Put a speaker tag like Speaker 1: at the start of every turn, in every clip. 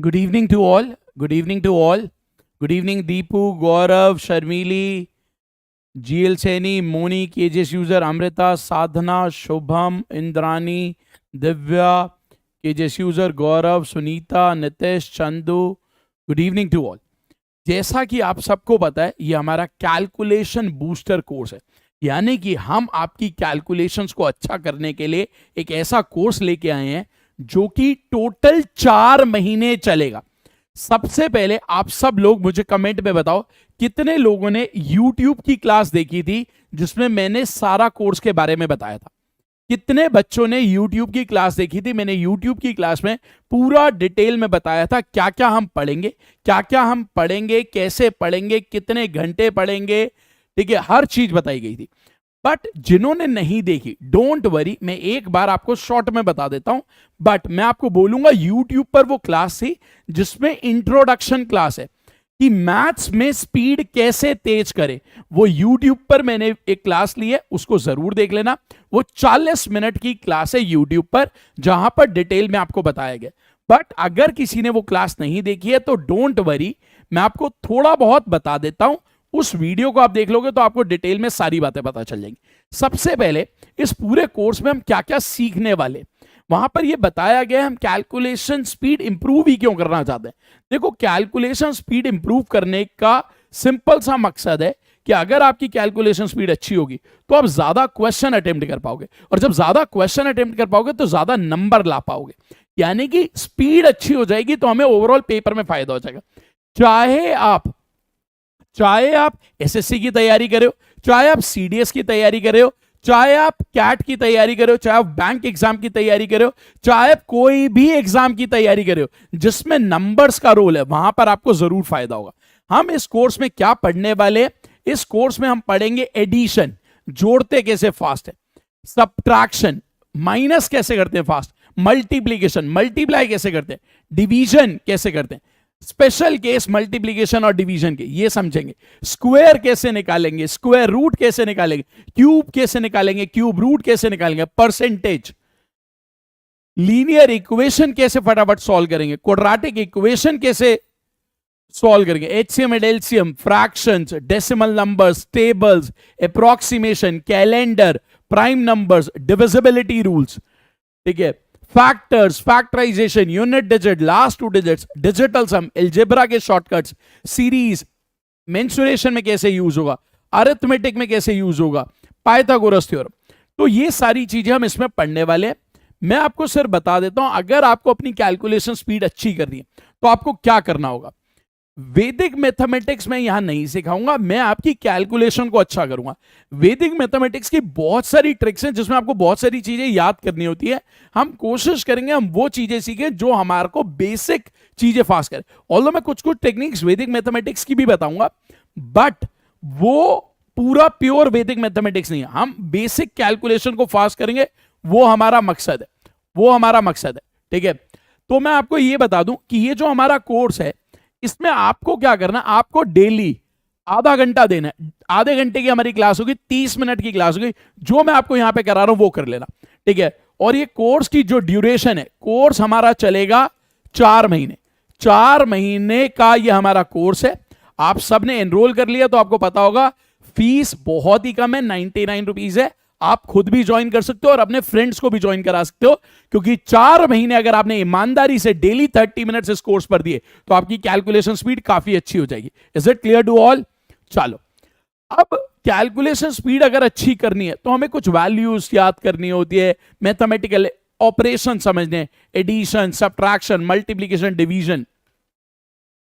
Speaker 1: Good evening to all. Good evening to all. Good evening, Deepu, Gaurav, Sharmili, GL Saini, Moni, KJS user, Amrita, Sadhana, Shubham, Indrani, Divya, KJS user, Gaurav, Sunita, Nitesh, Chandu. Good evening to all. जैसा कि आप सबको पता है, ये हमारा calculation booster course है, यानी कि हम आपकी कैलकुलेशंस को अच्छा करने के लिए एक ऐसा कोर्स लेके आए हैं जो कि टोटल 4 महीने चलेगा। सबसे पहले आप सब लोग मुझे कमेंट में बताओ कितने लोगों ने YouTube की क्लास देखी थी जिसमें मैंने सारा कोर्स के बारे में बताया था। कितने बच्चों ने YouTube की क्लास देखी थी? मैंने YouTube की क्लास में पूरा डिटेल में बताया था क्या क्या हम पढ़ेंगे, कैसे पढ़ेंगे, कितने घंटे पढ़ेंगे, ठीक है, हर चीज बताई गई थी। बट जिन्होंने नहीं देखी, डोंट वरी, मैं एक बार आपको शॉर्ट में बता देता हूं। बट मैं आपको बोलूंगा YouTube पर वो क्लास थी जिसमें इंट्रोडक्शन क्लास है कि मैथ्स में स्पीड कैसे तेज करे, वो YouTube पर मैंने एक क्लास ली है, उसको जरूर देख लेना। वो 40 मिनट की क्लास है YouTube पर, जहां पर डिटेल में आपको बताया गया। बट अगर किसी ने वो क्लास नहीं देखी है तो डोंट वरी, मैं आपको थोड़ा बहुत बता देता हूं। उस वीडियो को आप देख लोगे तो आपको डिटेल में सारी बातें पता चल जाएंगी। सबसे पहले इस पूरे कोर्स में हम क्या क्या सीखने वाले, वहां पर यह बताया गया हम कैलकुलेशन स्पीड इंप्रूव ही क्यों करना चाहते हैं। देखो, कैलकुलेशन स्पीड इंप्रूव करने का सिंपल सा मकसद है कि अगर आपकी कैलकुलेशन स्पीड अच्छी होगी तो आप ज्यादा क्वेश्चन अटेम्प्ट कर पाओगे, और जब ज्यादा क्वेश्चन अटेम्प्ट कर पाओगे तो ज्यादा नंबर ला पाओगे। यानी कि स्पीड अच्छी हो जाएगी तो हमें ओवरऑल पेपर में फायदा हो जाएगा। चाहे आप एसएससी की तैयारी कर रहे हो, चाहे आप सीडीएस की तैयारी कर रहे हो, चाहे आप कैट की तैयारी कर रहे हो, चाहे आप बैंक एग्जाम की तैयारी कर रहे हो, चाहे आप कोई भी एग्जाम की तैयारी कर रहे हो जिसमें नंबर्स का रोल है, वहां पर आपको जरूर फायदा होगा। हम इस कोर्स में क्या पढ़ने वाले, इस कोर्स में हम पढ़ेंगे एडिशन, जोड़ते कैसे फास्ट है, सब्ट्रैक्शन, माइनस कैसे करते हैं फास्ट, मल्टीप्लीकेशन, मल्टीप्लाई कैसे करते हैं, डिवीजन कैसे करते हैं, स्पेशल केस मल्टीप्लीकेशन और डिवीजन के ये समझेंगे, स्क्वायर कैसे निकालेंगे, स्क्वायर रूट कैसे निकालेंगे, क्यूब कैसे निकालेंगे, क्यूब रूट कैसे निकालेंगे, परसेंटेज, लीनियर इक्वेशन कैसे फटाफट सॉल्व करेंगे, क्वाड्रेटिक इक्वेशन कैसे सॉल्व करेंगे, HCM and LCM, fractions, decimal numbers, tables, approximation, calendar, prime numbers, divisibility rules, ठीक है, factors, factorisation, unit digit, last 2 digits, digital sum, algebra के शॉर्टकट्स, सीरीज, मेंसुरेशन में कैसे यूज होगा, अरिथमेटिक में कैसे यूज होगा, पाइथागोरस थ्योरम। तो ये सारी चीजें हम इसमें पढ़ने वाले हैं। मैं आपको सिर्फ बता देता हूं, अगर आपको अपनी कैलकुलेशन स्पीड अच्छी करनी है तो आपको क्या करना होगा। वैदिक मैथमेटिक्स में यहां नहीं सिखाऊंगा, मैं आपकी कैलकुलेशन को अच्छा करूंगा। वैदिक मैथमेटिक्स की बहुत सारी ट्रिक्स हैं जिसमें आपको बहुत सारी चीजें याद करनी होती है। हम कोशिश करेंगे हम वो चीजें सीखें जो हमारे को बेसिक चीजें फास्ट करें। ऑल्दो मैं कुछ कुछ टेक्निक्स वैदिक मैथमेटिक्स की भी बताऊंगा, बट वो पूरा प्योर वैदिक मैथमेटिक्स नहीं है। हम बेसिक कैलकुलेशन को फास्ट करेंगे, वो हमारा मकसद है, ठीक है। तो मैं आपको ये बता दूं कि ये जो हमारा कोर्स है, इसमें आपको क्या करना, आपको डेली आधा घंटा देना है। आधे घंटे की हमारी क्लास होगी, 30 मिनट की क्लास होगी, जो मैं आपको यहां पे करा रहा हूं वो कर लेना, ठीक है। और ये कोर्स की जो ड्यूरेशन है, कोर्स हमारा चलेगा 4 महीने। 4 महीने का ये हमारा कोर्स है। आप सब ने एनरोल कर लिया तो आपको पता होगा फीस बहुत ही कम है, 99 रुपीज है। आप खुद भी ज्वाइन कर सकते हो और अपने फ्रेंड्स को भी ज्वाइन करा सकते हो, क्योंकि 4 महीने अगर आपने ईमानदारी से डेली 30 मिनट्स इस कोर्स पर दिए तो आपकी कैलकुलेशन स्पीड काफी अच्छी हो जाएगी। Is it clear to all? चलो, अब कैलकुलेशन स्पीड अगर अच्छी करनी है तो हमें कुछ वैल्यूज याद करनी होती है, मैथमेटिकल ऑपरेशन समझने, addition, subtraction, multiplication, division,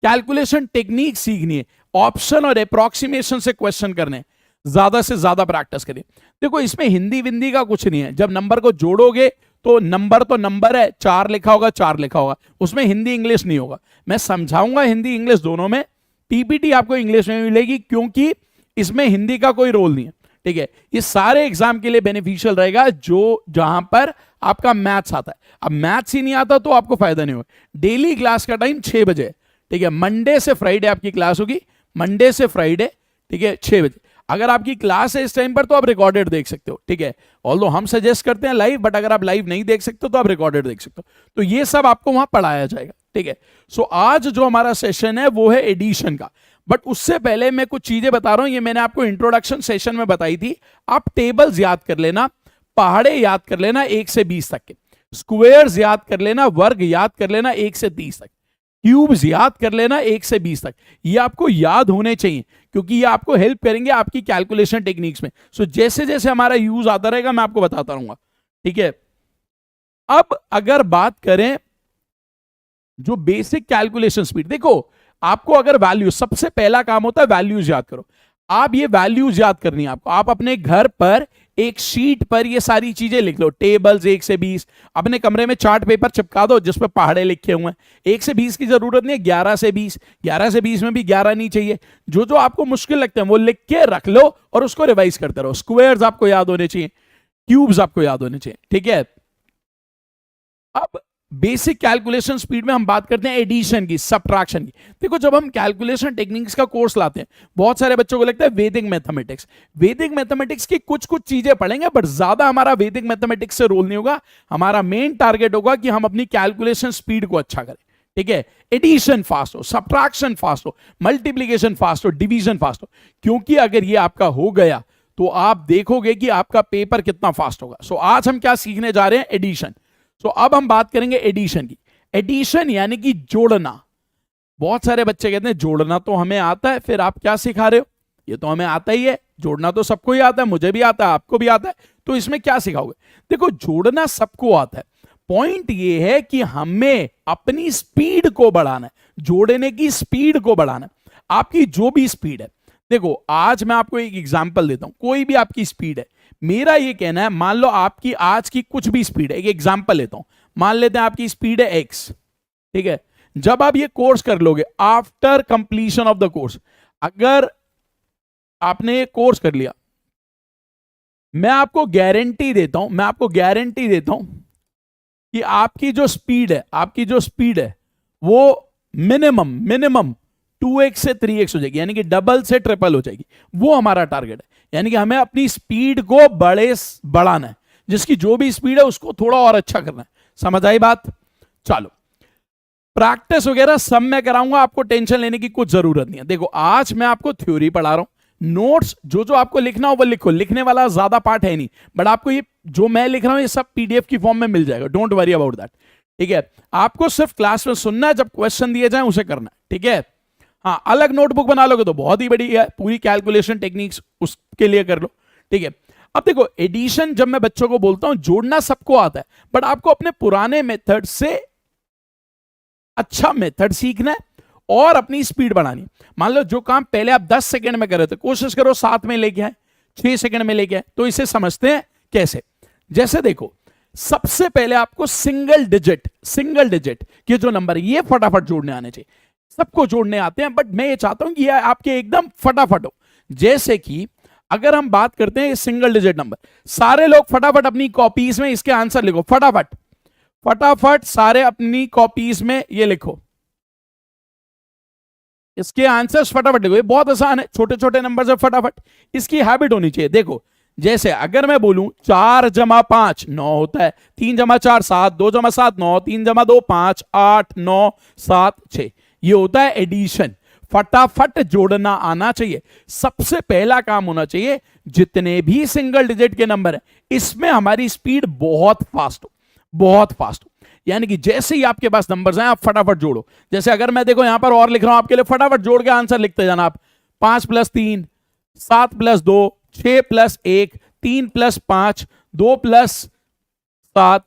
Speaker 1: calculation technique सीखनी है, ऑप्शन और अप्रॉक्सीमेशन से क्वेश्चन करने, ज्यादा से ज्यादा प्रैक्टिस करिए। देखो, इसमें हिंदी विंदी का कुछ नहीं है। जब नंबर को जोड़ोगे तो नंबर है, 4 लिखा होगा, 4 लिखा होगा, उसमें हिंदी इंग्लिश नहीं होगा। मैं समझाऊंगा हिंदी इंग्लिश दोनों में, पीपीटी आपको इंग्लिश में मिलेगी क्योंकि इसमें हिंदी का कोई रोल नहीं है, ठीक है। ये सारे एग्जाम के लिए बेनिफिशियल रहेगा जो जहां पर आपका मैथ्स आता है। अब मैथ्स ही नहीं आता तो आपको फायदा नहीं होगा। डेली क्लास का टाइम 6 बजे, ठीक है। मंडे से फ्राइडे आपकी क्लास होगी, मंडे से फ्राइडे, ठीक है, 6 बजे। अगर आपकी क्लास है इस टाइम पर तो आप रिकॉर्डेड देख सकते हो, ठीक है। ऑल्दो हम सजेस्ट करते हैं लाइव, बट अगर आप लाइव नहीं देख सकते तो आप रिकॉर्डेड देख सकते हो। तो ये सब आपको वहां पढ़ाया जाएगा, ठीक है। सो आज जो हमारा सेशन है वो है एडिशन का, बट उससे पहले मैं कुछ चीजें बता रहा हूं, ये मैंने आपको इंट्रोडक्शन सेशन में बताई थी। आप टेबल्स याद कर लेना, पहाड़े याद कर लेना 1 से 20 तक के, स्क्वायर्स याद कर लेना, वर्ग याद कर लेना 1 से 30 तक, क्यूब्स याद कर लेना 1 से 20 तक। ये आपको याद होने चाहिए क्योंकि ये आपको हेल्प करेंगे आपकी कैलकुलेशन टेक्निक्स में। सो जैसे जैसे हमारा यूज आता रहेगा मैं आपको बताता रहूंगा, ठीक है। अब अगर बात करें जो बेसिक कैलकुलेशन स्पीड, देखो आपको अगर वैल्यू, सबसे पहला काम होता है वैल्यूज याद करो। आप ये वैल्यूज याद करनी है आपको। आप अपने घर पर एक शीट पर ये सारी चीजें लिख लो, टेबल्स 1 से 20। अपने कमरे में चार्ट पेपर चिपका दो जिस पर पहाड़े लिखे हुए हैं। 1 से 20 की जरूरत नहीं है, 11 से 20, 11 से 20 में भी 11 नहीं चाहिए। जो जो आपको मुश्किल लगते हैं वो लिख के रख लो और उसको रिवाइज करते रहो। स्क्वायर्स आपको याद होने चाहिए, क्यूब्स आपको याद होने चाहिए, ठीक है। अब बेसिक कैलकुलेशन स्पीड में हम बात करते हैं एडिशन की, सब्ट्रैक्शन की। देखो जब हम कैलकुलेशन टेक्निक्स का कोर्स लाते हैं, बहुत सारे बच्चों को लगता है वैदिक मैथमेटिक्स। वैदिक मैथमेटिक्स की कुछ कुछ चीजें पढ़ेंगे, बट ज्यादा हमारा वैदिक मैथमेटिक्स से रोल नहीं होगा। हमारा मेन टारगेट होगा कि हम अपनी कैलकुलेशन स्पीड को अच्छा करें, ठीक है। एडिशन फास्ट हो, सब्ट्रैक्शन फास्ट हो, मल्टीप्लीकेशन फास्ट हो, डिवीजन फास्ट हो। क्योंकि अगर ये आपका हो गया तो आप देखोगे कि आपका पेपर कितना फास्ट होगा। सो आज हम क्या सीखने जा रहे हैं, एडिशन। तो अब हम बात करेंगे एडिशन की। एडिशन यानी कि जोड़ना। बहुत सारे बच्चे कहते हैं जोड़ना तो हमें आता है, फिर आप क्या सिखा रहे हो, ये तो हमें आता ही है, जोड़ना तो सबको ही आता है, मुझे भी आता है, आपको भी आता है, तो इसमें क्या सिखाओगे। देखो जोड़ना सबको आता है, पॉइंट ये है कि हमें अपनी स्पीड को बढ़ाना है, जोड़ने की स्पीड को बढ़ाना है। आपकी जो भी स्पीड है, देखो आज मैं आपको एक एग्जांपल देता हूं, कोई भी आपकी स्पीड है, मेरा ये कहना है, मान लो आपकी आज की कुछ भी स्पीड है, एक एग्जांपल लेता हूं, मान लेते हैं आपकी स्पीड है x, ठीक है। जब आप ये कोर्स कर लोगे, after completion of the course, अगर आपने ये कोर्स कर लिया, मैं आपको गारंटी देता हूं कि आपकी जो स्पीड है वो मिनिमम 2x से 3x हो जाएगी, यानी कि डबल से ट्रिपल हो जाएगी। वो हमारा टारगेट है, यानी कि हमें अपनी स्पीड को बढ़ाना है, जिसकी जो भी स्पीड है उसको थोड़ा और अच्छा करना है। समझ आई बात। चलो प्रैक्टिस वगैरह सब मैं कराऊंगा, आपको टेंशन लेने की कुछ जरूरत नहीं है। देखो आज मैं आपको थ्योरी पढ़ा रहा हूं, नोट्स जो जो आपको लिखना हो वो लिखो, लिखने वाला ज्यादा पार्ट है नहीं, बट आपको ये जो मैं लिख रहा हूं ये सब पीडीएफ की फॉर्म में मिल जाएगा, डोंट वरी अबाउट दैट, ठीक है। आपको सिर्फ क्लास में सुनना है, जब क्वेश्चन दिए जाए उसे करना है, ठीक है। हाँ, अलग नोटबुक बना लोगे तो बहुत ही बड़ी है, पूरी कैलकुलेशन टेक्निक्स उसके लिए कर लो, ठीक है। अब देखो एडिशन, जब मैं बच्चों को बोलता हूं जोड़ना सबको आता है, बट आपको अपने पुराने मेथड से अच्छा मेथड सीखना है और अपनी स्पीड बढ़ानी। मान लो जो काम पहले आप 10 सेकंड में कर रहे थे, कोशिश करो 7 में लेके आए, 6 सेकंड में लेके आए। तो इसे समझते हैं कैसे। जैसे देखो सबसे पहले आपको सिंगल डिजिट के जो नंबर ये फटाफट जोड़ने आने चाहिए। सबको जोड़ने आते हैं, बट मैं ये चाहता हूं कि ये आपके एकदम फटाफट हो। जैसे कि अगर हम बात करते हैं सिंगल डिजिट नंबर, सारे लोग फटाफट अपनी कॉपीज में इसके आंसर लिखो, फटाफट सारे अपनी कॉपीज में ये लिखो, इसके आंसर्स फटाफट लिखो। ये बहुत आसान है, छोटे छोटे नंबर से फटाफट, इसकी हैबिट होनी चाहिए। देखो जैसे अगर मैं बोलूं 4 जमा 5 9 होता है, 3 जमा 4 7, 2 जमा 7 9, 3 जमा 2 5, 8 9 7 6, ये होता है एडिशन। फटाफट जोड़ना आना चाहिए, सबसे पहला काम होना चाहिए। जितने भी सिंगल डिजिट के नंबर है इसमें हमारी स्पीड बहुत फास्ट हो, यानी कि जैसे ही आपके पास नंबर्स हैं आप फटाफट जोड़ो। जैसे अगर मैं देखो यहां पर और लिख रहा हूं आपके लिए, फटाफट जोड़ के आंसर लिखते जाना आप। 5 + 3 7 + 2 6 + 1 3 + 5 2 + 7,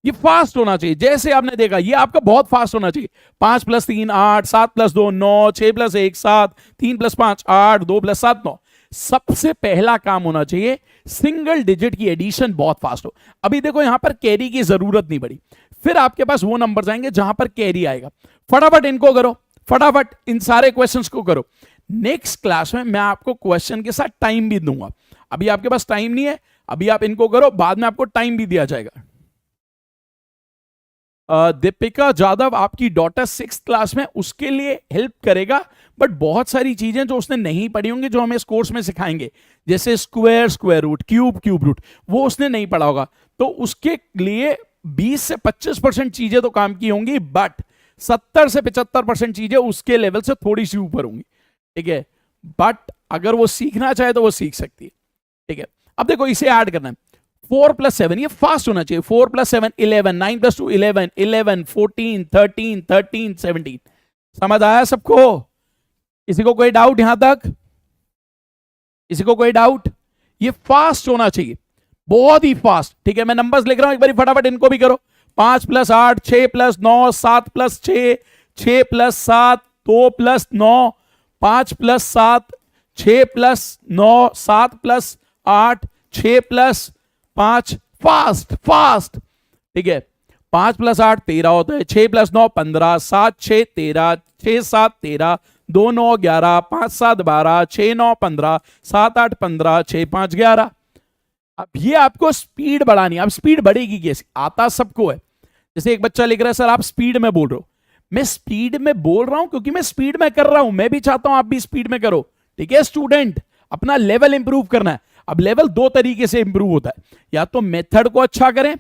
Speaker 1: ये फास्ट होना चाहिए। जैसे आपने देखा ये आपका बहुत फास्ट होना चाहिए। 5 + 3 8 7 + 2 9 6 + 1 7 3 + 5 8 2 + 7 9। सबसे पहला काम होना चाहिए सिंगल डिजिट की एडिशन बहुत फास्ट हो। अभी देखो यहां पर कैरी की जरूरत नहीं पड़ी, फिर आपके पास वो नंबर्स आएंगे जहां पर कैरी आएगा। फटाफट इनको करो, फटाफट इन सारे क्वेश्चंस को करो। नेक्स्ट क्लास में मैं आपको क्वेश्चन के साथ टाइम भी दूंगा, अभी आपके पास टाइम नहीं है, अभी आप इनको करो, बाद में आपको टाइम भी दिया जाएगा। दीपिका जाधव आपकी डॉटर 6th क्लास में, उसके लिए हेल्प करेगा, बट बहुत सारी चीजें जो उसने नहीं पढ़ी होंगी जो हमें इस कोर्स में सिखाएंगे, जैसे स्क्वायर रूट, क्यूब रूट, वो उसने नहीं पढ़ा होगा, तो उसके लिए 20 से 25% चीजें तो काम की होंगी, बट 70 से 75% चीजें उसके लेवल से थोड़ी सी ऊपर होंगी, ठीक है, बट अगर वो सीखना चाहे तो वो सीख सकती है, ठीक है। अब देखो इसे ऐड करना है, 4+7, ये फास्ट होना चाहिए, 4+7 11, 9+2 11, 11 14 13 13 17। समझ आया सबको? किसी को कोई डाउट यहां तक? किसी को कोई डाउट? ये फास्ट होना चाहिए, बहुत ही फास्ट, ठीक है। मैं नंबर्स लिख रहा हूं, एक बार फटाफट इनको भी करो। 5+8, 6+9, 7+6, 6+7, 2+9, 5+7, 6+9, 7+8, 6+5, फास्ट फास्ट, ठीक है। 5+8 13 होता है, 6+9 15, 7×6 13, 6×7 13, 2×9 11, 5×7 12, 6×9 15, 7×8 15, 6×5 11। अब ये आपको स्पीड बढ़ानी है। अब स्पीड बढ़ेगी कैसे? आता सबको है। जैसे एक बच्चा लिख रहा है सर आप स्पीड में बोल रहे हो, मैं स्पीड में बोल रहा हूं क्योंकि मैं स्पीड में कर रहा हूं, मैं भी चाहता हूं आप भी स्पीड में करो, ठीक है स्टूडेंट। अपना लेवल इंप्रूव करना है। अब लेवल दो तरीके से इंप्रूव होता है, या तो मेथड को अच्छा करें,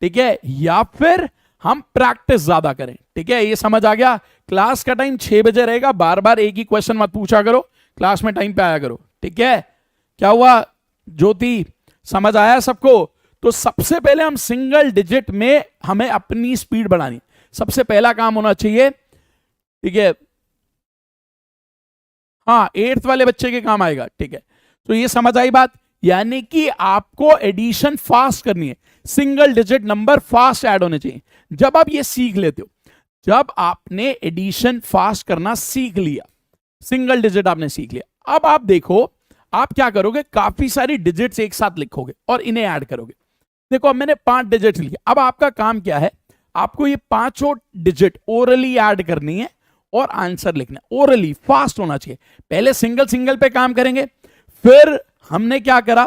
Speaker 1: ठीक है, या फिर हम प्रैक्टिस ज्यादा करें, ठीक है। ये समझ आ गया? क्लास का टाइम 6 बजे रहेगा, बार बार एक ही क्वेश्चन मत पूछा करो, क्लास में टाइम पे आया करो, ठीक है। क्या हुआ ज्योति, समझ आया सबको? तो सबसे पहले हम सिंगल डिजिट में हमें अपनी स्पीड बढ़ानी, सबसे पहला काम होना चाहिए, ठीक है। हाँ 8th वाले बच्चे के काम आएगा, ठीक है। तो ये समझ आई बात, यानी कि आपको एडिशन फास्ट करनी है, single digit number fast add होने चाहिए। जब आप ये सीख लेते हो, जब आपने एडिशन फास्ट करना सीख लिया, सिंगल डिजिट आपने सीख लिया, अब आप देखो आप क्या करोगे, काफी सारी डिजिट्स एक साथ लिखोगे और इन्हें ऐड करोगे। देखो अब मैंने 5 डिजिट लिखे, अब आपका काम क्या है, आपको ये पांचों डिजिट ओरली ऐड करनी है और आंसर लिखना है। ओरली फास्ट होना चाहिए। पहले सिंगल सिंगल पे काम करेंगे, फिर हमने क्या करा,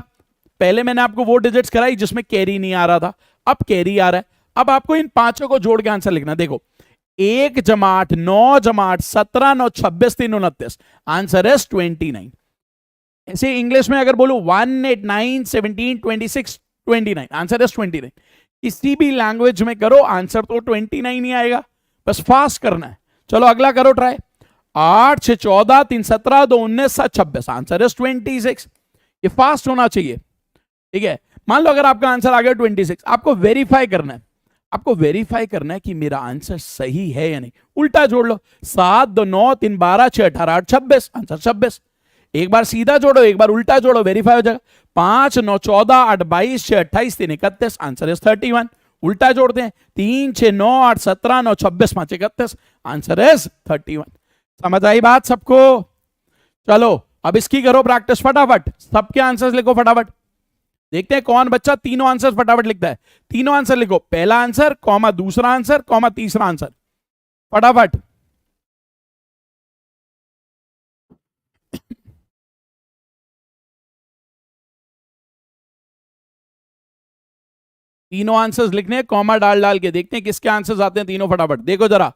Speaker 1: पहले मैंने आपको वो डिजिट्स कराई जिसमें कैरी नहीं आ रहा था, अब कैरी आ रहा है। अब आपको इन पांचों को जोड़ के आंसर लिखना। देखो 1 जमा 8 9 जमा 8 17 9 26 3 29, आंसर है 29। ऐसे इंग्लिश में अगर बोलो 1 8 9 17 26 29, आंसर है 29। किसी भी लैंग्वेज में करो आंसर तो 29 ही आएगा, बस फास्ट करना है। चलो अगला करो ट्राई, 8 6 14 3 17 2 19 7 26, आंसर है 26। ये फास्ट होना चाहिए, ठीक है। मान लो अगर आपका आंसर आ गया 26, आपको वेरीफाई करना है, आपको वेरीफाई करना है कि मेरा आंसर सही है या नहीं। उल्टा जोड़ लो, 7 2 9 3 12 6 18 8 26, आंसर 26। एक बार सीधा जोड़ो, एक बार उल्टा जोड़ो, वेरीफाई हो जाएगा। 5 9 14 8 22 6 28 3 31, आंसर है 31। उल्टा जोड़ते हैं, 3 6 9 8 17 9 26 5 31, आंसर है 31। समझ आई बात सबको? चलो अब इसकी करो प्रैक्टिस फटाफट, सबके आंसर्स लिखो फटाफट, देखते हैं कौन बच्चा तीनों आंसर फटाफट लिखता है। तीनों आंसर लिखो, पहला आंसर कॉमा दूसरा आंसर कॉमा तीसरा आंसर, फटाफट। तीनों आंसर्स लिखने, कॉमा डाल डाल के देखते हैं किसके आंसर्स आते हैं तीनों, फटाफट देखो जरा।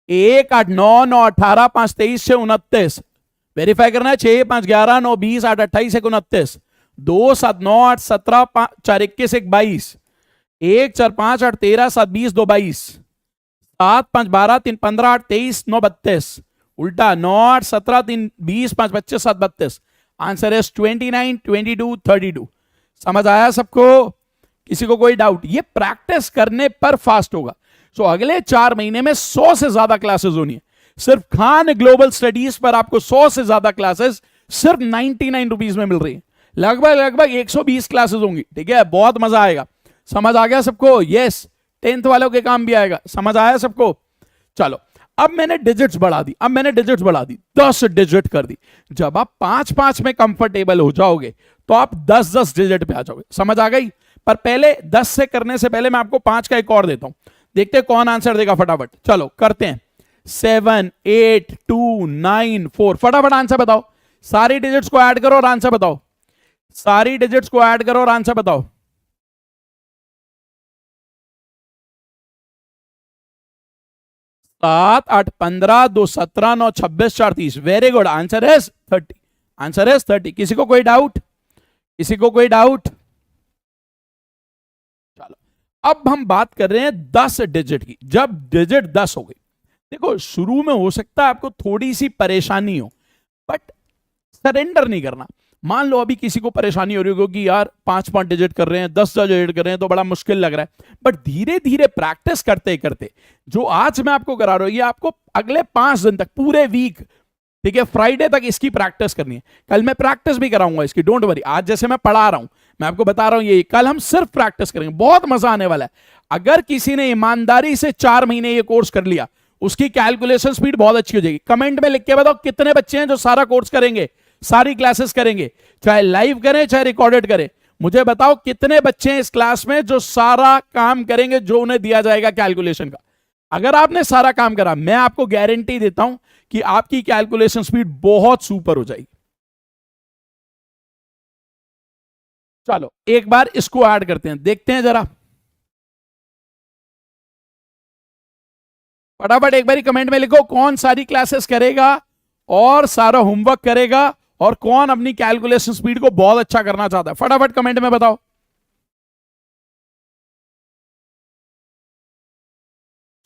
Speaker 1: 1 8 9 9 18 5 23 6 29, वेरीफाई करना है। 6 5 11 9 20 8 28 1 29, 2 7 9 8 17 4 21 1 22, 1 4 5 8 13 7 20 2 22, 7 5 12 3 15 8 23 9 32, उल्टा 9 8 17 3 20 5 25 7 32, आंसर है 29 22 32। समझ आया सबको? किसी को कोई डाउट? ये प्रैक्टिस करने पर फास्ट होगा। सो अगले 4 महीने में 100 से ज्यादा क्लासेस होनी है। सिर्फ खान ग्लोबल स्टडीज पर आपको 100 से ज्यादा क्लासेस सिर्फ 99 रुपीज में मिल रही है। लगभग 120 क्लासेस होंगी, ठीक है। बहुत मजा आएगा। समझ आ गया सबको? यस, 10th वालों के काम भी आएगा। समझ आया सबको? चलो अब मैंने डिजिट्स बढ़ा दी, 10 डिजिट कर दी। जब आप 5 में कंफर्टेबल हो जाओगे तो आप 10 डिजिट पे आ जाओगे। समझ आ गई? पर पहले 10 से करने से पहले मैं आपको 5 का एक और देता हूं, देखते हैं कौन आंसर देगा फटाफट। चलो करते हैं। 7 8 2 9 4, फटाफट आंसर बताओ। सारी डिजिट्स को ऐड करो और आंसर बताओ। सारी डिजिट्स को ऐड करो और आंसर बताओ। 7 8 15 2 17 9 26 4 30, वेरी गुड, आंसर है 30। आंसर है 30। किसी को कोई डाउट? किसी को कोई डाउट? चलो अब हम बात कर रहे हैं 10 डिजिट की। जब डिजिट 10 हो गई, देखो शुरू में हो सकता है आपको थोड़ी सी परेशानी हो, बट सरेंडर नहीं करना। मान लो अभी किसी को परेशानी हो रही होगी कि यार 5 डिजिट कर रहे हैं, 10 डिजिट कर रहे हैं तो बड़ा मुश्किल लग रहा है, बट धीरे धीरे प्रैक्टिस करते करते जो आज मैं आपको करा रहा हूं, ये आपको अगले 5 दिन तक, पूरे वीक, ठीक है, फ्राइडे तक इसकी प्रैक्टिस करनी है। कल मैं प्रैक्टिस भी कराऊंगा इसकी, डोंट वरी। आज जैसे मैं पढ़ा रहा हूं, मैं आपको बता रहा हूं ये, कल हम सिर्फ प्रैक्टिस करेंगे, बहुत मजा आने वाला है। अगर किसी ने ईमानदारी से 4 महीने ये कोर्स कर लिया, उसकी कैलकुलेशन स्पीड बहुत अच्छी हो जाएगी। कमेंट में लिख के बताओ कितने बच्चे हैं जो सारा कोर्स करेंगे, सारी क्लासेस करेंगे, चाहे लाइव करें चाहे रिकॉर्डेड करें। मुझे बताओ कितने बच्चे हैं इस क्लास में जो सारा काम करेंगे जो उन्हें दिया जाएगा कैलकुलेशन का। अगर आपने सारा काम करा, मैं आपको गारंटी देता हूं कि आपकी कैलकुलेशन स्पीड बहुत सुपर हो जाएगी। चलो एक बार इसको ऐड करते हैं, देखते हैं जरा फटाफट। एक बार कमेंट में लिखो कौन सारी क्लासेस करेगा और सारा होमवर्क करेगा, और कौन अपनी कैलकुलेशन स्पीड को बहुत अच्छा करना चाहता है। फटाफट कमेंट में बताओ।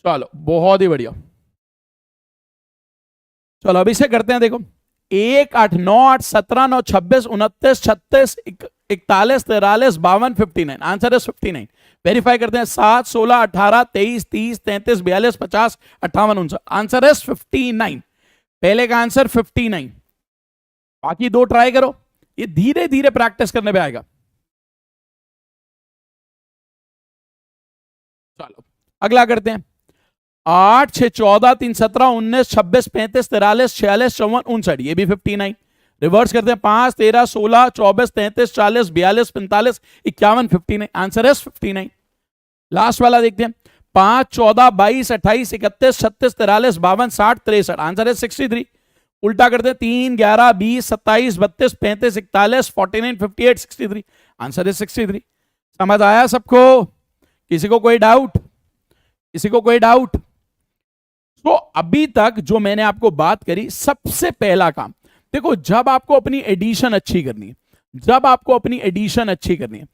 Speaker 1: चलो बहुत ही बढ़िया। चलो अभी से करते हैं, देखो 1 8 9 8 17 9 26 29 36 41 43 52 59। आंसर है 59। वेरीफाई करते हैं, 7 16 18 23 30 33 42 50 58 59। आंसर है 59। पहले का आंसर 59। बाकी 2 ट्राई करो, ये धीरे धीरे प्रैक्टिस करने पे आएगा। चलो अगला करते हैं, 8 6 14 3 17 19 26 35 43 46 54 59। ये भी 59। रिवर्स करते हैं, 5 13 16 24 33 40 42 45 51 59। आंसर है 59। लास्ट वाला देखते हैं, 5 14 22 28 31 36 43 52 60 63। आंसर है 63। उल्टा करते हैं, 3 11 20 27 32 35 41 49 58 63। आंसर है 63। समझ आया सबको? किसी को कोई डाउट? किसी को कोई डाउट? तो अभी तक जो मैंने आपको बात करी, सबसे पहला काम देखो, जब आपको अपनी एडिशन अच्छी करनी है, जब आपको अपनी एडिशन अच्छी करनी है,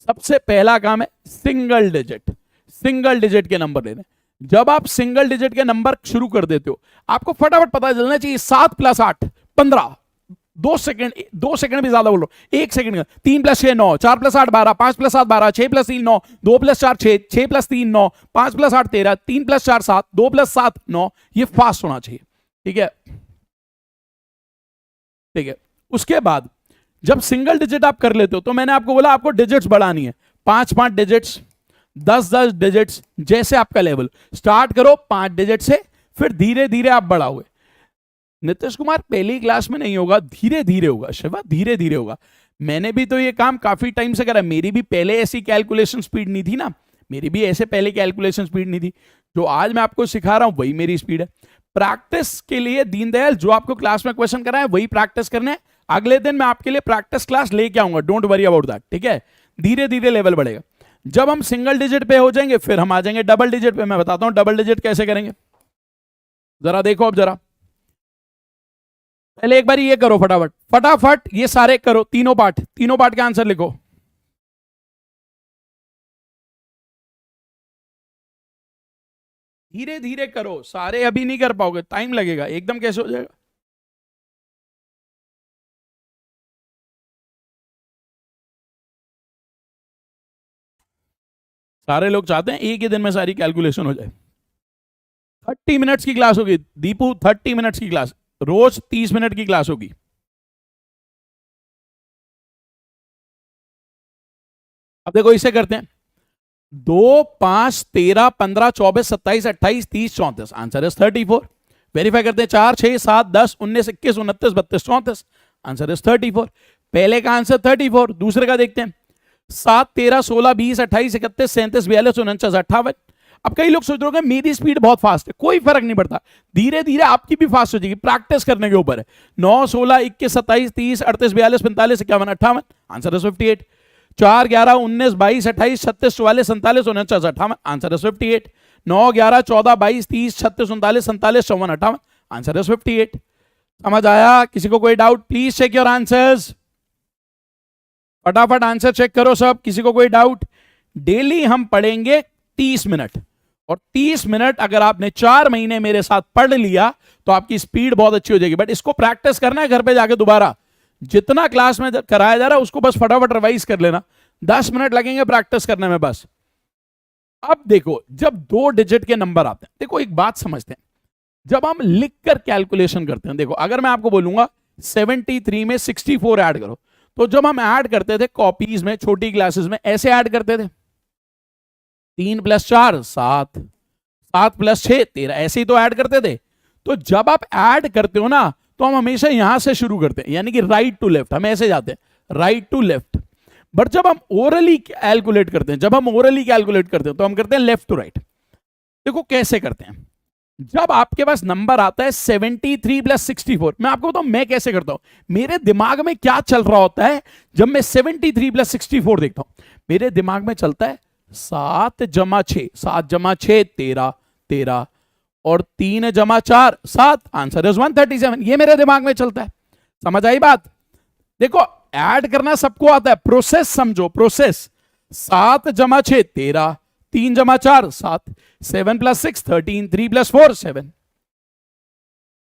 Speaker 1: सबसे पहला काम है सिंगल डिजिट, सिंगल डिजिट के नंबर लेने। जब आप सिंगल डिजिट के नंबर शुरू कर देते हो, आपको फटाफट पता चलना चाहिए 7 + 8 15। 2 सेकंड भी ज्यादा बोल रहा हूं, 1 सेकंड का। 3 + 6 9, 4 + 8 12, 5 + 7 12, 6 + 3 9, 2 + 4 6, 6 + 3 9, 5 + 8 13, 3 + 4 7, 2 + 7 9। ये फास्ट होना चाहिए, ठीक है, ठीक है। उसके बाद जब सिंगल डिजिट आप कर लेते हो, तो मैंने आपको बोला आपको डिजिट्स बढ़ानी है, 5 डिजिट्स, 10 डिजिट्स, जैसे आपका लेवल। स्टार्ट करो 5 डिजिट से, फिर धीरे धीरे आप बढ़ाओगे। नीतीश कुमार पहली क्लास में नहीं होगा, धीरे धीरे होगा शिवा, धीरे धीरे होगा। मैंने भी तो ये काम काफी टाइम से करा, मेरी भी पहले ऐसी कैलकुलेशन स्पीड नहीं थी ना, मेरी भी ऐसे पहले कैलकुलेशन स्पीड नहीं थी। जो आज मैं आपको सिखा रहा हूं वही मेरी स्पीड है। प्रैक्टिस के लिए दीनदयाल जो आपको क्लास में क्वेश्चन कराए वही प्रैक्टिस करने हैं। अगले दिन मैं आपके लिए प्रैक्टिस क्लास लेके आऊंगा, डोंट वरी अबाउट दैट, ठीक है। धीरे धीरे लेवल बढ़ेगा। जब हम सिंगल डिजिट पे हो जाएंगे, फिर हम आ जाएंगे डबल डिजिट पे। मैं बताता हूं डबल डिजिट कैसे करेंगे, जरा देखो। अब जरा पहले एक बार ये करो, फटाफट फटाफट ये सारे करो, तीनों पार्ट, तीनों पार्ट का आंसर लिखो। धीरे धीरे करो, सारे अभी नहीं कर पाओगे, टाइम लगेगा, एकदम कैसे हो जाएगा। सारे लोग चाहते हैं एक ही दिन में सारी कैलकुलेशन हो जाए। 30 मिनट्स की क्लास होगी दीपू, 30 मिनट्स की क्लास, रोज 30 मिनट की क्लास होगी। अब देखो इसे करते हैं, 2 5 13 15 24 27 28 30 34। आंसर है 34। वेरीफाई करते हैं, 4 6 7 10 19 21 29 32 34। आंसर है 34। पहले का आंसर 34। दूसरे का देखते हैं, 7 13 16 20 28 31 37 42 49 58। अब कई लोग सोच रहे होंगे मेरी स्पीड बहुत फास्ट है, कोई फर्क नहीं पड़ता, धीरे धीरे आपकी भी फास्ट हो जाएगी, प्रैक्टिस करने के ऊपर है। 9 16 21 27 30 38 42 45 51 58। आंसर है 58। 4 11 19 22 28 36 44 47 49 58। आंसर है 58। 9 11 14 22 30 36 39 47 54 58। आंसर है 58। समझ आया? किसी को कोई doubt? Please check your answers, फटाफट आंसर चेक करो सब। किसी को कोई डाउट? डेली हम पढ़ेंगे 30 मिनट, और 30 मिनट अगर आपने 4 महीने मेरे साथ पढ़ लिया तो आपकी स्पीड बहुत अच्छी हो जाएगी। बट इसको प्रैक्टिस करना है घर पे जाके दोबारा, जितना क्लास में कराया जा रहा है उसको बस फटाफट रिवाइज कर लेना, 10 मिनट लगेंगे प्रैक्टिस करने में बस। अब देखो, जब 2 डिजिट के नंबर आते हैं, देखो एक बात समझते हैं, जब हम लिख कर कैलकुलेशन करते हैं, देखो अगर मैं आपको बोलूंगा 73 में 64 ऐड करो, तो जब हम ऐड करते थे कॉपीज में, छोटी क्लासेस में ऐसे ऐड करते थे, 3 + 4 7, 7 + 6 13, ऐसे ही तो ऐड करते थे। तो जब आप ऐड करते हो ना, तो हम हमेशा यहां से शुरू करते हैं, यानी कि राइट टू लेफ्ट, हम ऐसे जाते हैं राइट टू लेफ्ट। बट जब हम ओरली कैलकुलेट करते हैं, तो हम करते हैं लेफ्ट टू राइट। देखो कैसे करते हैं, जब आपके पास नंबर आता है 73 + 64, मैं आपको बताऊं मैं कैसे करता हूं, मेरे दिमाग में क्या चल रहा होता है जब मैं 73 + 64 देखता हूं। मेरे दिमाग में चलता है 7 + 6, 7 + 6 13, 13 और 3 + 4 7, आंसर इज 137। ये मेरे दिमाग में चलता है। समझ आई बात? देखो ऐड करना सबको आता है, प्रोसेस समझो, प्रोसेस। 7 + 6 13, 3 + 4 7, 7 + 6 13, 3 + 4 7।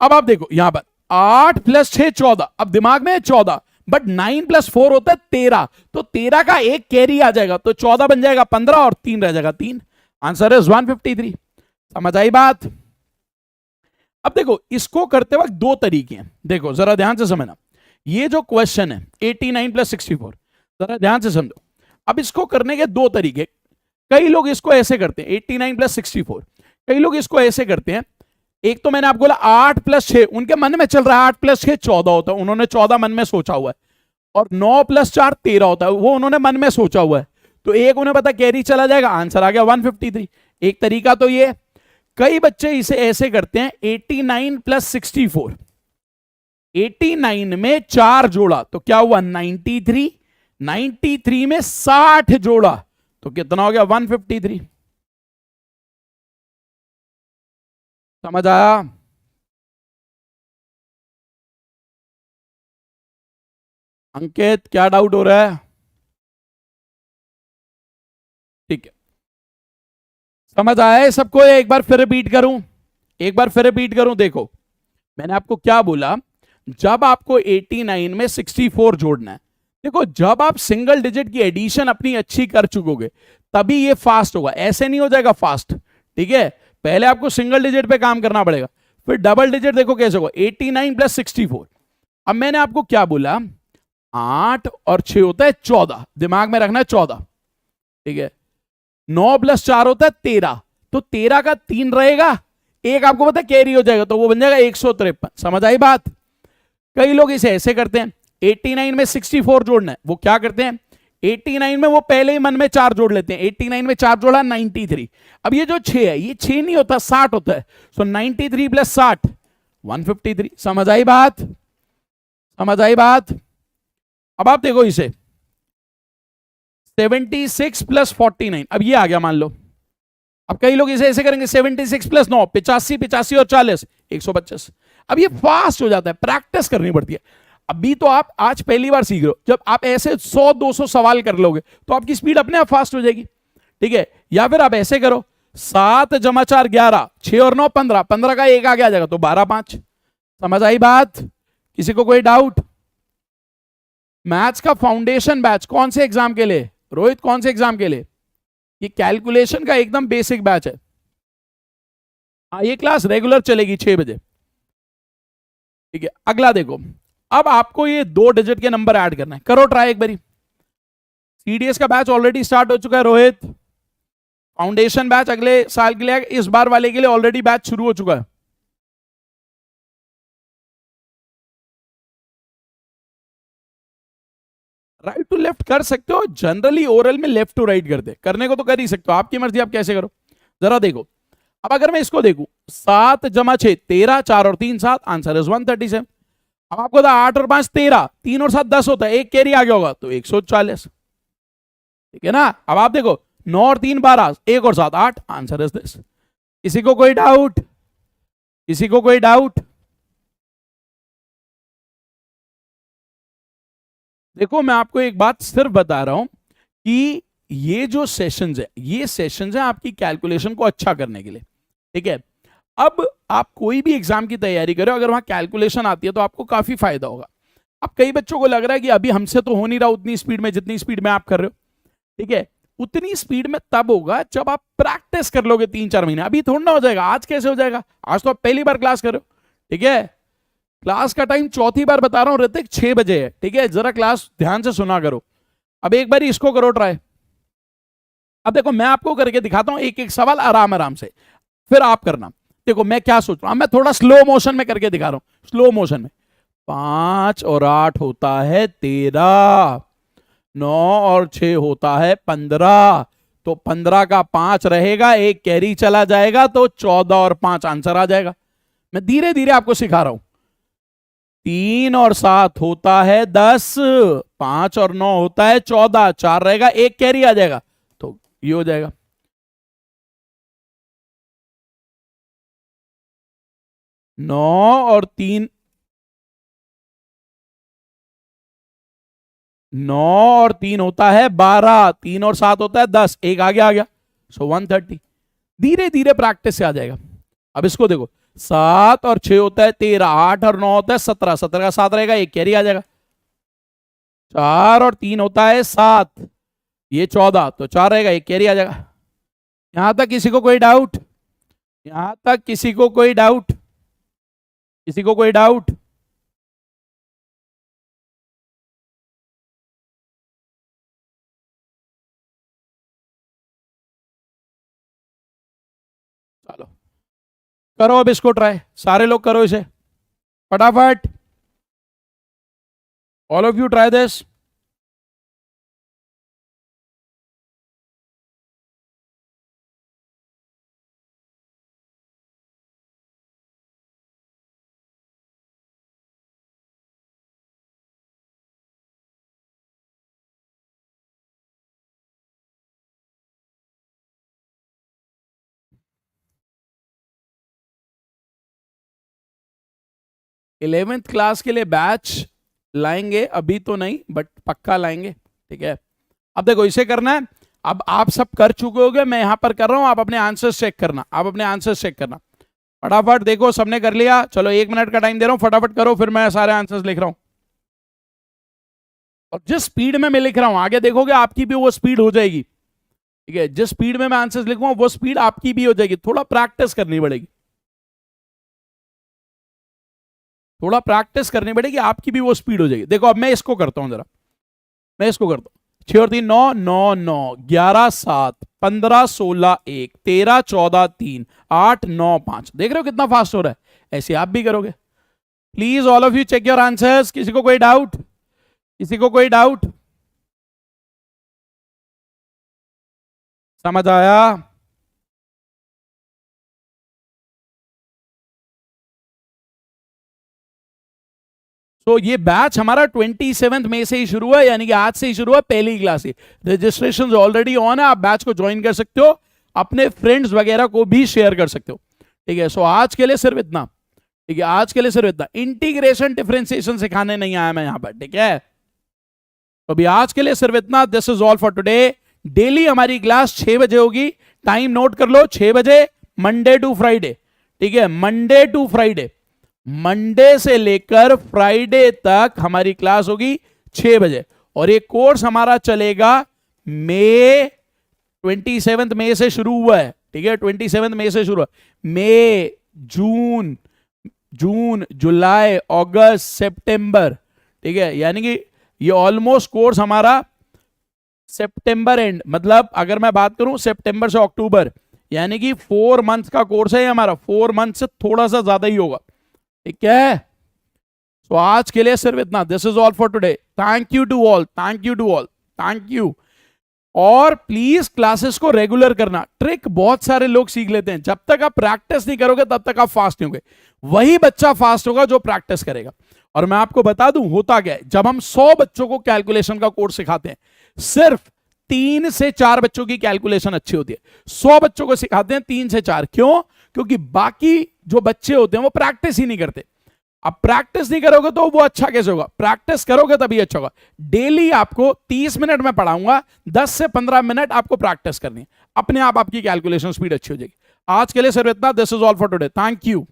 Speaker 1: अब आप देखो यहां पर 8 + 6 14, अब दिमाग में है 14, बट 9 + 4 होता है 13, तो 13 का एक कैरी आ जाएगा, तो 14 बन जाएगा 15 और 3 रह जाएगा 3, आंसर इज 153। समझ आई बात? अब देखो इसको करते वक्त 2 तरीके हैं, देखो जरा ध्यान से समझना। ये जो क्वेश्चन है 89 + 64, जरा ध्यान से समझो। अब इसको करने के 2 तरीके, कई लोग इसको ऐसे करते हैं 89 + 64, कई लोग इसको ऐसे करते हैं। एक तो मैंने आपको बोला 8 + 6, उनके मन में चल रहा है 8 + 6 14 होता है, उन्होंने 14 मन में सोचा हुआ है, और 9 + 4 13 होता है, वो उन्होंने मन में सोचा हुआ है, तो एक उन्हें पता कैरी चला जाएगा, आंसर आ गया 153। एक तरीका तो ये। कई बच्चे इसे ऐसे करते हैं 89 + 64, 89 में 4 जोड़ा तो क्या हुआ 93, 93 में 60 जोड़ा तो कितना हो गया 153। समझ आया? अंकित क्या डाउट हो रहा है? ठीक है, समझ आया है सबको? एक बार फिर रिपीट करूं, एक बार फिर रिपीट करूं। देखो मैंने आपको क्या बोला, जब आपको 89 में 64 जोड़ना है, देखो जब आप सिंगल डिजिट की एडिशन अपनी अच्छी कर चुकोगे तभी ये फास्ट होगा, ऐसे नहीं हो जाएगा फास्ट। ठीक है, पहले आपको सिंगल डिजिट पे काम करना पड़ेगा, फिर डबल डिजिट देखो कैसे होगा 89 + 64। अब मैंने आपको क्या बोला, 8 और 6 होता है 14, दिमाग में रखना है 14। ठीक है, 9 + 4 होता है 13, तो 13 का 3 रहेगा, एक आपको पता है कैरी हो जाएगा, तो वो बन जाएगा 153। समझ आई बात? कई लोग इसे ऐसे करते हैं, 89 में 64 जोड़ना है, वो क्या करते हैं 89 में वो पहले ही मन में 4 जोड़ लेते हैं, 89 में 4 जोड़ा 93। अब ये जो 6 है ये 6 नहीं होता 60 होता है, सो 93 + 60 153। समझ आई बात? समझ आई बात? अब आप देखो इसे 76 + 49, अब ये आ गया मान लो। अब कई लोग इसे ऐसे करेंगे 76 + 9 85, 85 और 40 125। अब ये फास्ट हो जाता है, प्रैक्टिस करनी पड़ती है। अभी तो आप आज पहली बार सीख रहे हो, जब आप ऐसे 100-200 सवाल कर लोगे तो आपकी स्पीड अपने आप फास्ट हो जाएगी। ठीक है, या फिर आप ऐसे करो 7 + 4 11, 6 और 9 15, 15 का एक आगे आ जाएगा तो 12 5। समझ आई बात? किसी को कोई डाउट? मैथ्स का फाउंडेशन बैच कौन से एग्जाम के लिए रोहित, कौन से एग्जाम के लिए? ये कैलकुलेशन का एकदम बेसिक बैच है। हाँ ये क्लास रेगुलर चलेगी 6 बजे। ठीक है, अगला देखो, अब आपको ये 2 डिजिट के नंबर ऐड करना है, करो ट्राई एक बारी। सीडीएस का बैच ऑलरेडी स्टार्ट हो चुका है रोहित, फाउंडेशन बैच अगले साल के लिए, इस बार वाले के लिए ऑलरेडी बैच शुरू हो चुका है। राइट टू लेफ्ट कर सकते हो, जनरली ओरल में लेफ्ट टू राइट करते, करने को तो कर ही सकते हो, आपकी मर्जी आप कैसे करो। जरा देखो, अब अगर मैं इसको देखूं 7 + 6 13, 4 और 3 7, आंसर इज 137। अब आपको था 8 और 5 13, 3 और 7 10 होता है, एक कैरी आ गया होगा तो 140। ठीक है ना? अब आप देखो 9 और 3 12, 1 और 7 8, आंसर इज दिस। किसी को कोई डाउट? किसी को कोई डाउट? देखो मैं आपको एक बात सिर्फ बता रहा हूं कि ये जो सेशंस है, ये सेशंस है आपकी कैलकुलेशन को अच्छा करने के लिए, ठीक है। अब आप कोई भी एग्जाम की तैयारी करो, अगर वहां कैलकुलेशन आती है तो आपको काफी फायदा होगा। अब कई बच्चों को लग रहा है कि अभी हमसे तो हो नहीं रहा उतनी स्पीड में जितनी स्पीड में आप कर रहे हो, ठीक है। उतनी स्पीड में तब होगा जब आप प्रैक्टिस कर लोगे 3-4 महीने। अभी थोड़ा ना हो जाएगा, आज कैसे हो जाएगा? आज तो आप पहली बार क्लास कर रहे हो, ठीक है। क्लास का टाइम चौथी बार बता रहा हूं ऋतिक, 6 बजे है, ठीक है। जरा क्लास ध्यान से सुना करो। अब एक बार इसको करो ट्राई। अब देखो मैं आपको करके दिखाता हूं एक एक सवाल आराम आराम से, फिर आप करना। देखो मैं क्या सोच रहा हूं, मैं थोड़ा स्लो मोशन में करके दिखा रहा हूं, स्लो मोशन में। 5 और 8 होता है 13, 9 और 6 होता है 15, तो 15 का 5 रहेगा, एक कैरी चला जाएगा, तो 14 और 5 आंसर आ जाएगा। मैं धीरे धीरे आपको सिखा रहा हूं। 3 और 7 होता है 10, 5 और 9 होता है 14, 4 रहेगा, एक कैरी आ जाएगा, तो ये हो जाएगा। 9 और 3, 9 और 3 होता है 12, 3 और 7 होता है 10, एक आगे आ गया, सो 130। धीरे धीरे प्रैक्टिस से आ जाएगा। अब इसको देखो, 7 और 6 होता है 13, 8 और 9 होता है 17, 17 का 7 रहेगा, एक कैरी आ जाएगा। 4 और 3 होता है 7, ये 14, तो 4 रहेगा, एक कैरी आ जाएगा। यहां तक किसी को कोई डाउट? यहां तक किसी को कोई डाउट? किसी को कोई डाउट? चलो करो अब इसको ट्राई, सारे लोग करो इसे फटाफट। All of you try this. Eleventh class के लिए बैच लाएंगे, अभी तो नहीं बट पक्का लाएंगे, ठीक है। अब देखो इसे करना है। अब आप सब कर चुके होगे, मैं यहां पर कर रहा हूं, आप अपने आंसर्स चेक करना, आप अपने आंसर्स चेक करना फटाफट। देखो सबने कर लिया, चलो 1 मिनट का टाइम दे रहा हूं, फटाफट करो, फिर मैं सारे आंसर्स लिख रहा हूं। और जिस स्पीड में मैं लिख रहा हूं आगे देखोगे आपकी भी वो स्पीड हो जाएगी, ठीक है। जिस स्पीड में मैं आंसर्स लिखूंगा वो स्पीड आपकी भी हो जाएगी, थोड़ा प्रैक्टिस करनी पड़ेगी, थोड़ा प्रैक्टिस करनी पड़ेगी, आपकी भी वो स्पीड हो जाएगी। देखो अब मैं इसको करता हूं जरा, मैं इसको करता हूं। 6 और 3 9, 9 9, 11 7, 15 16 1, 13 14 3, 8 9 5। देख रहे हो कितना फास्ट हो रहा है? ऐसे आप भी करोगे। Please all of you check your answers. किसी को कोई डाउट? किसी को कोई डाउट? समझ आया? तो ये बैच हमारा 27 मई से ही शुरू हुआ, यानी कि आज से ही शुरू हुआ, पहली class he. Registration already on है, आप बैच को ज्वाइन कर सकते हो, अपने फ्रेंड्स वगैरह को भी शेयर कर सकते हो, ठीक है। सो आज के लिए सिर्फ इतना, ठीक है। आज के लिए सिर्फ इतना, इंटीग्रेशन डिफरेंशिएशन सिखाने नहीं आया मैं यहां पर, ठीक है। तो अभी आज के लिए सिर्फ इतना। This is all for today. Daily हमारी क्लास 6 बजे होगी, टाइम नोट कर लो, 6 बजे, मंडे टू फ्राइडे, ठीक है। मंडे टू फ्राइडे, मंडे से लेकर फ्राइडे तक हमारी क्लास होगी 6 बजे। और ये कोर्स हमारा चलेगा मई 27 मई से शुरू हुआ है, ठीक है। 27 मई से शुरू हुआ, मई जून, जून जुलाई अगस्त सितंबर, ठीक है। यानी कि ये ऑलमोस्ट कोर्स हमारा सितंबर एंड, मतलब अगर मैं बात करूं सितंबर से अक्टूबर, यानी कि 4 मंथ का कोर्स है हमारा, 4 मंथ से थोड़ा सा ज्यादा ही होगा, ठीक है। तो आज के लिए सिर्फ इतना। This is all for today. Thank you to all, thank you to all, thank you. और प्लीज क्लासेस को रेगुलर करना। ट्रिक बहुत सारे लोग सीख लेते हैं, जब तक आप प्रैक्टिस नहीं करोगे तब तक आप फास्ट नहीं होगे। वही बच्चा फास्ट होगा जो प्रैक्टिस करेगा। और मैं आपको बता दूं होता क्या है, जब हम 100 बच्चों को कैलकुलेशन का कोर्स सिखाते हैं, सिर्फ 3 से 4 बच्चों की कैलकुलेशन अच्छी होती है। 100 बच्चों को सिखाते हैं 3 से 4, क्यों? क्योंकि बाकी जो बच्चे होते हैं वो प्रैक्टिस ही नहीं करते। अब प्रैक्टिस नहीं करोगे तो वो अच्छा कैसे होगा? प्रैक्टिस करोगे तभी अच्छा होगा। डेली आपको 30 मिनट में पढ़ाऊंगा, 10 से 15 मिनट आपको प्रैक्टिस करनी है, अपने आप आपकी कैलकुलेशन स्पीड अच्छी हो जाएगी। आज के लिए सिर्फ इतना। This is all for today, thank you.